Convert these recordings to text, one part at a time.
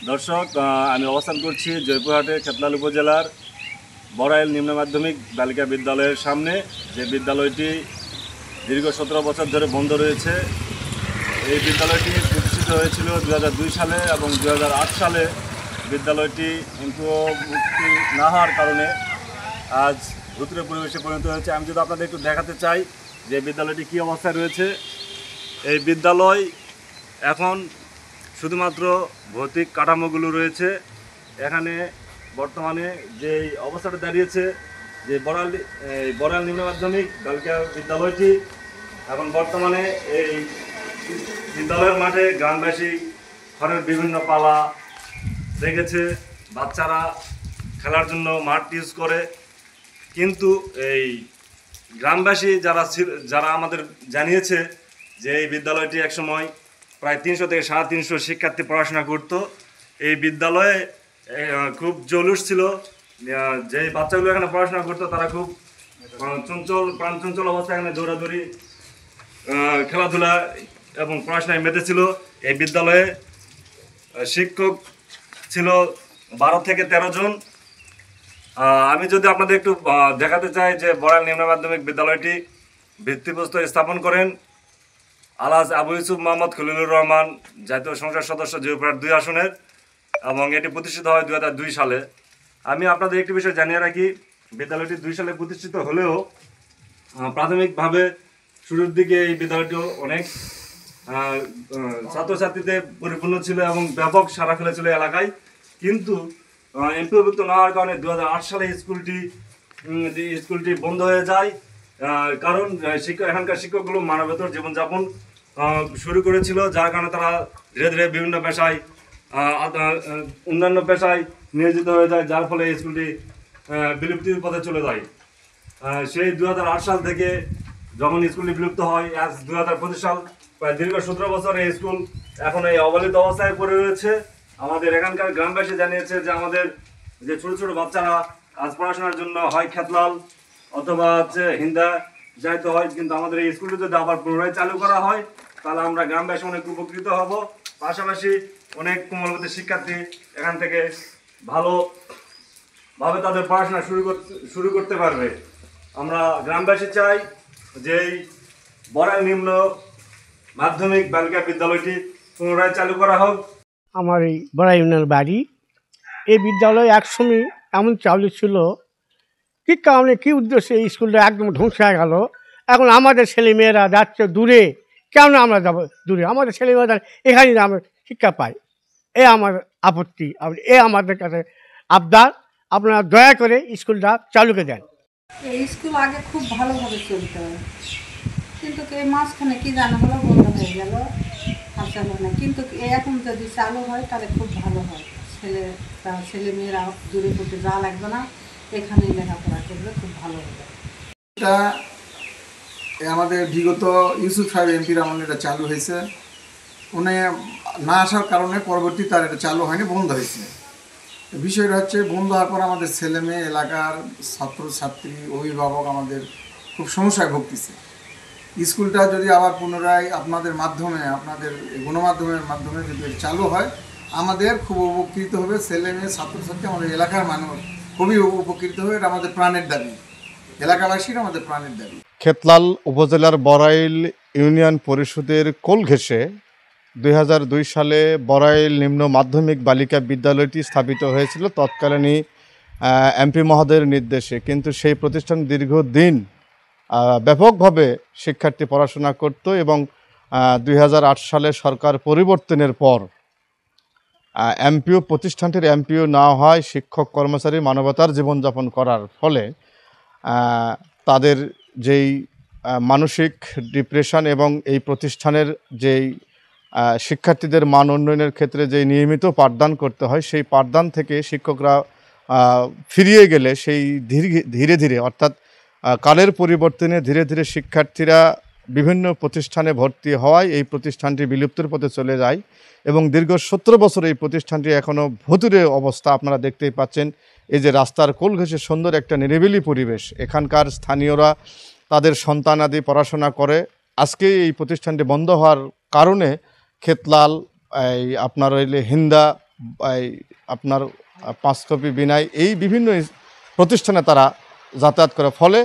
দর্শক, আমি অবস্থান করছি জয়পুরহাটের খেতলাল উপজেলার বড়াইল নিম্ন মাধ্যমিক বালিকা বিদ্যালয়ের সামনে। যে বিদ্যালয়টি দীর্ঘ 17 বছর ধরে বন্ধ রয়েছে। এই বিদ্যালয়টি প্রতিষ্ঠিত হয়েছিল 2002 সালে এবং 2008 সালে বিদ্যালয়টি মুক্তি না হওয়ার কারণে আজ ভুতুড়ে পরিবেশে পরিণত হয়েছে। আমি যদি আপনাদের একটু দেখাতে চাই যে বিদ্যালয়টি কী অবস্থায় রয়েছে। এই বিদ্যালয় এখন শুধুমাত্র ভৌতিক কাঠামোগুলো রয়েছে। এখানে বর্তমানে যে অবস্থাটা দাঁড়িয়েছে, যে বড়াইল নিম্ন মাধ্যমিক বালিকা বিদ্যালয়টি এখন বর্তমানে এই বিদ্যালয়ের মাঠে গ্রামবাসী ঘরের বিভিন্ন পালা রেখেছে, বাচ্চারা খেলার জন্য মাঠ ইউজ করে। কিন্তু এই গ্রামবাসী যারা আমাদের জানিয়েছে যে এই বিদ্যালয়টি একসময় প্রায় 300 থেকে 350 শিক্ষার্থী পড়াশোনা করত। এই বিদ্যালয়ে খুব জলুস ছিল। যে বাচ্চাগুলো এখানে পড়াশোনা করতো তারা খুব প্রাণচঞ্চল অবস্থায় এখানে দৌড়াদৌড়ি, খেলাধুলা এবং পড়াশোনায় মেতেছিল। এই বিদ্যালয়ে শিক্ষক ছিল 12 থেকে 13 জন। আমি যদি আপনাদের একটু দেখাতে চাই যে বড়াইল নিম্ন মাধ্যমিক বিদ্যালয়টি ভিত্তিপ্রস্তর স্থাপন করেন আলহাজ আবু ইউসুফ মোহাম্মদ খলিলুর রহমান, জাতীয় সংসদ সদস্য জয়পুরহাট 2 আসনের, এবং এটি প্রতিষ্ঠিত হয় 2002 সালে। আমি আপনাদের একটি বিষয় জানিয়ে রাখি, বিদ্যালয়টি 2 সালে প্রতিষ্ঠিত হলেও প্রাথমিকভাবে শুরুর দিকে এই বিদ্যালয়টি অনেক ছাত্রছাত্রীতে পরিপূর্ণ ছিল এবং ব্যাপক সাড়া ফেলেছিল এলাকায়। কিন্তু এমপিওভুক্ত না হওয়ার কারণে 2008 সালে স্কুলটি বন্ধ হয়ে যায়। কারণ এখানকার শিক্ষকগুলো মানবেতর জীবনযাপন শুরু করেছিল, যার কারণে তারা ধীরে ধীরে বিভিন্ন পেশায়, অন্যান্য পেশায় নিয়োজিত হয়ে যায়, যার ফলে এই স্কুলটি বিলুপ্তির পথে চলে যায়। সেই 2008 সাল থেকে যখন স্কুলটি বিলুপ্ত হয়, আজ 2025 সাল, প্রায় দীর্ঘ 17 বছর এই স্কুল এখন এই অবহেলিত অবস্থায় পড়ে রয়েছে। আমাদের এখানকার গ্রামবাসী জানিয়েছে যে আমাদের যে ছোট ছোট বাচ্চারা আজ পড়াশোনার জন্য হয় খেতলাল অথবা হিন্দা যাইতে হয়, কিন্তু আমাদের এই স্কুলটি যদি আবার পুনরায় চালু করা হয় তাহলে আমরা গ্রামবাসী অনেক উপকৃত হব। পাশাপাশি অনেক কোমলমতি শিক্ষার্থী এখান থেকে ভালোভাবে তাদের পড়াশোনা শুরু করতে পারবে। আমরা গ্রামবাসী চাই যে এই বড়াইল নিম্ন মাধ্যমিক বালিকা বিদ্যালয়টি পুনরায় চালু করা হোক। আমার এই বড়াইল বাড়ি, এই বিদ্যালয় একসময় এমন চালু ছিল, কী কারণে কী উদ্দেশ্যে এই স্কুলটা একদম ধ্বংস হয়ে গেল। এখন আমাদের ছেলেমেয়েরা যাচ্ছে দূরে, কেন আমরা যাবো দূরে? আমাদের ছেলেমেয়েরা এখানেই আমরা শিক্ষা পাই। এ আমার আপত্তি, এ আমাদের কাছে আবদার, আপনারা দয়া করে স্কুলটা চালুকে দেন। এই স্কুল আগে খুব ভালোভাবে চলত, কিন্তু এই মাঝখানে কী জানা হলো বন্ধ হয়ে গেল, আর চালু না। কিন্তু এখন যদি চালু হয় তাহলে খুব ভালো হয়। ছেলেমেয়েরা দূরে করতে যাওয়া লাগবে না, এখানেই লেখাপড়া করলে খুব ভালো হবে। এটা আমাদের বিগত ইউসুফ সাহেব এমপির আমলে এটা চালু হয়েছে। উনি না আসার কারণে পরবর্তী তার এটা চালু হয়নি, বন্ধ হয়েছে। বিষয়টা হচ্ছে, বন্ধ হওয়ার পর আমাদের ছেলে মেয়ে, এলাকার ছাত্রছাত্রী, অভিভাবক আমাদের খুব সমস্যায় ভুগতেছে। স্কুলটা যদি আবার পুনরায় আপনাদের মাধ্যমে, আপনাদের গণমাধ্যমের মাধ্যমে যদি চালু হয়, আমাদের খুব উপকৃত হবে। ছেলে মেয়ে, ছাত্রছাত্রী, আমাদের এলাকার মানুষ খুবই উপকৃত হবে। এটা আমাদের প্রাণের দাবি, এলাকাবাসীর আমাদের প্রাণের দাবি। খেতলাল উপজেলার বড়াইল ইউনিয়ন পরিষদের কোল ঘেঁষে 2002 সালে বড়াইল নিম্ন মাধ্যমিক বালিকা বিদ্যালয়টি স্থাপিত হয়েছিল তৎকালীন এমপি মহোদয়ের নির্দেশে। কিন্তু সেই প্রতিষ্ঠান দীর্ঘদিন ব্যাপকভাবে শিক্ষার্থী পড়াশোনা করত এবং 2008 সালে সরকার পরিবর্তনের পর প্রতিষ্ঠানটির এমপিও না হয় শিক্ষক কর্মচারী মানবতার জীবনযাপন করার ফলে তাদের যেই মানসিক ডিপ্রেশন এবং এই প্রতিষ্ঠানের যেই শিক্ষার্থীদের মান উন্নয়নের ক্ষেত্রে যে নিয়মিত পাঠদান করতে হয়, সেই পাঠদান থেকে শিক্ষকরা ফিরিয়ে গেলে সেই ধীরে ধীরে, অর্থাৎ কালের পরিবর্তনে ধীরে ধীরে শিক্ষার্থীরা বিভিন্ন প্রতিষ্ঠানে ভর্তি হওয়ায় এই প্রতিষ্ঠানটি বিলুপ্তির পথে চলে যায় এবং দীর্ঘ 17 বছর এই প্রতিষ্ঠানটি এখনও ভুতুড়ে অবস্থা। আপনারা দেখতেই পাচ্ছেন, এই যে রাস্তার কোল ঘেঁষে সুন্দর একটা নিরিবিলি পরিবেশ, এখানকার স্থানীয়রা তাদের সন্তানাদি পড়াশোনা করে। আজকে এই প্রতিষ্ঠানটি বন্ধ হওয়ার কারণে খেতলাল, আপনার হিন্দা আপনার 5 কপি বিনাই এই বিভিন্ন প্রতিষ্ঠানে তারা যাতায়াত করে, ফলে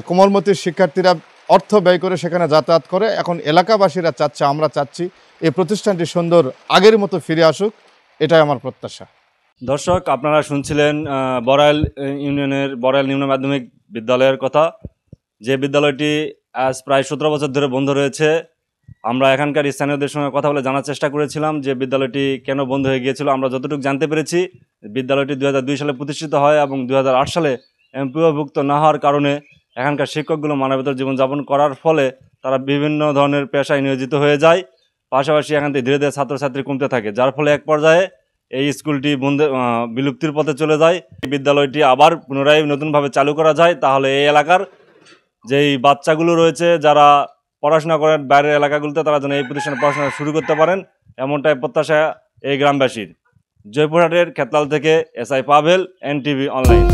কোমলমতির শিক্ষার্থীরা অর্থ ব্যয় করে সেখানে যাতায়াত করে। এখন এলাকাবাসীরা চাচ্ছে, আমরা চাচ্ছি এই প্রতিষ্ঠানটি সুন্দর আগের মতো ফিরে আসুক, এটাই আমার প্রত্যাশা। দর্শক, আপনারা শুনছিলেন বড়াইল ইউনিয়নের বড়াইল নিম্ন মাধ্যমিক বিদ্যালয়ের কথা, যে বিদ্যালয়টি আজ প্রায় 17 বছর ধরে বন্ধ রয়েছে। আমরা এখানকার স্থানীয়দের সঙ্গে কথা বলে জানার চেষ্টা করেছিলাম যে বিদ্যালয়টি কেন বন্ধ হয়ে গিয়েছিল। আমরা যতটুকু জানতে পেরেছি, বিদ্যালয়টি 2002 সালে প্রতিষ্ঠিত হয় এবং 2008 সালে এমপিওভুক্ত না হওয়ার কারণে এখানকার শিক্ষকগুলো মানবেতর জীবনযাপন করার ফলে তারা বিভিন্ন ধরনের পেশায় নিয়োজিত হয়ে যায়। পাশাপাশি এখান থেকে ধীরে ধীরে ছাত্রছাত্রী কমতে থাকে, যার ফলে এক পর্যায়ে এই স্কুলটি বিলুপ্তির পথে চলে যায়। এই বিদ্যালয়টি আবার পুনরায় নতুনভাবে চালু করা যায়, তাহলে এই এলাকার যেই বাচ্চাগুলো রয়েছে যারা পড়াশোনা করেন বাইরের এলাকাগুলোতে, তারা যেন এই প্রতিষ্ঠানে পড়াশোনা শুরু করতে পারেন, এমনটাই প্রত্যাশা এই গ্রামবাসীর। জয়পুরহাটের খেতলাল থেকে SI পাভেল, NTV অনলাইন।